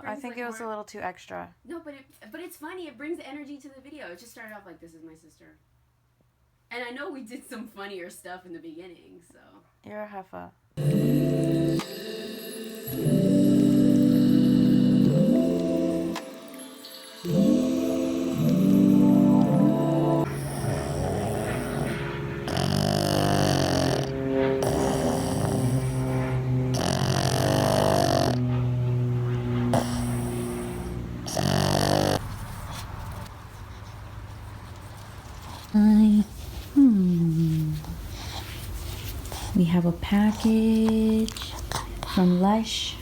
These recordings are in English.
I think it was a little too extra. No, but it's funny. It brings energy to the video. It just started off like, this is my sister. And I know we did some funnier stuff in the beginning, so. You're a heifer. We have a package from Lush.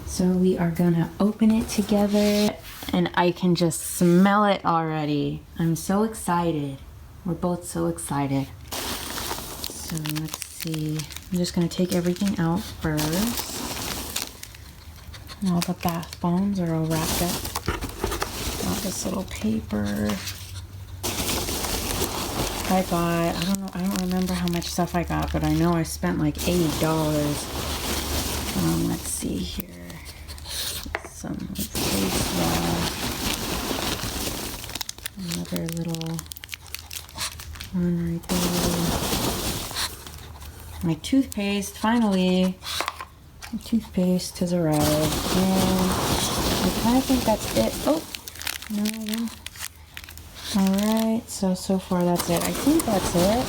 So we are gonna open it together and I can just smell it already. I'm so excited. We're both so excited. So let's see. I'm just gonna take everything out first. And all the bath bombs are all wrapped up. Got this little paper. I don't remember how much stuff I got, but I know I spent like $80. Let's see here. Some face wash. Another little one right there. My toothpaste, finally. My toothpaste has arrived. And I kind of think that's it. Oh, no. Alright, so far that's it. I think that's it.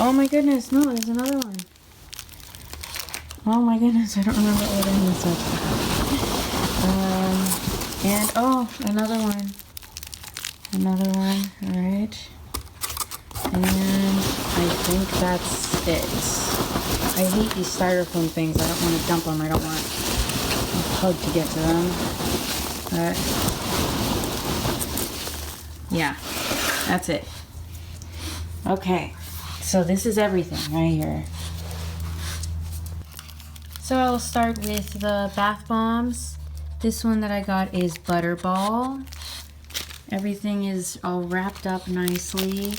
Oh my goodness, no, there's another one. Oh my goodness, I don't remember ordering this up. And oh, another one. Another one, alright. And I think that's it. I hate these styrofoam things. I don't want to dump them. I don't want a hug to get to them. But yeah, that's it. Okay, so this is everything right here. So I'll start with the bath bombs. This one that I got is Butterball. Everything is all wrapped up nicely.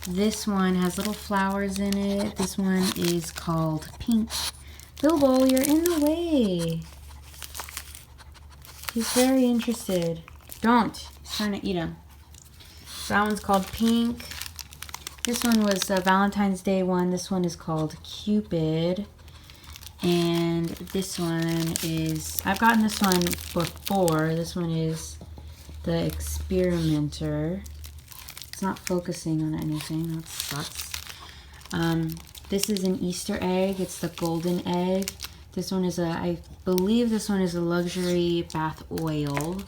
This one has little flowers in it. This one is called Pink. Bilbo, you're in the way. He's very interested. Don't. He's trying to eat him. So that one's called Pink. This one was a Valentine's Day one. This one is called Cupid. And this one is, I've gotten this one before. This one is the Experimenter. It's not focusing on anything. That sucks. This is an Easter egg. It's the golden egg. This one is I believe this one is a luxury bath oil.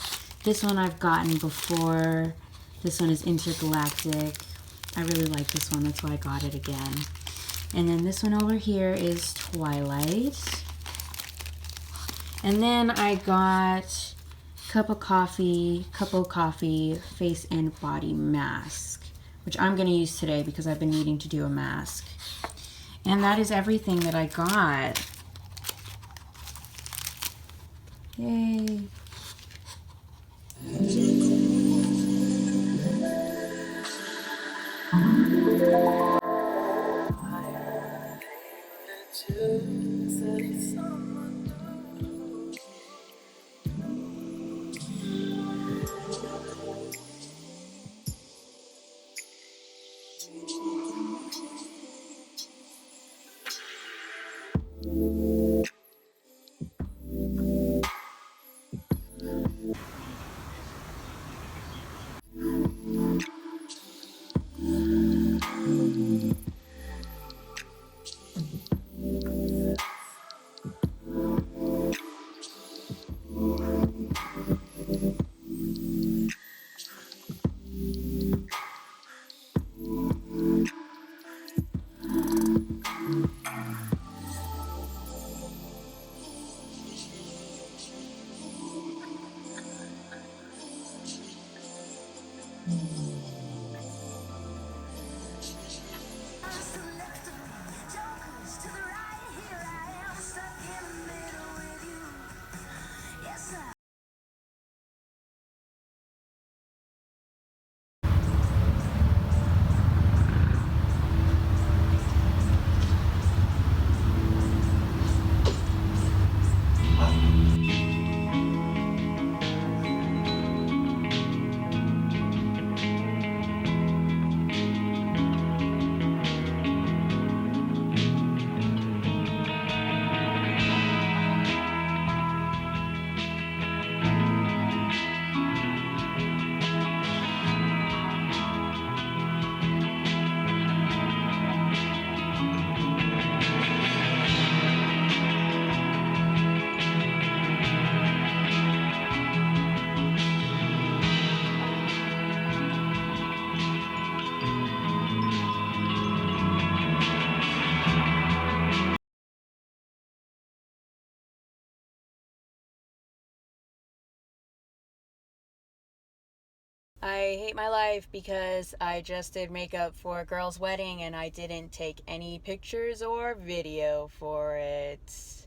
This one I've gotten before. This one is Intergalactic. I really like this one, that's why I got it again. And then this one over here is Twilight. And then I got Cup of Coffee face and body mask, which I'm gonna use today because I've been needing to do a mask. And that is everything that I got. Yay. I hate my life because I just did makeup for a girl's wedding and I didn't take any pictures or video for it.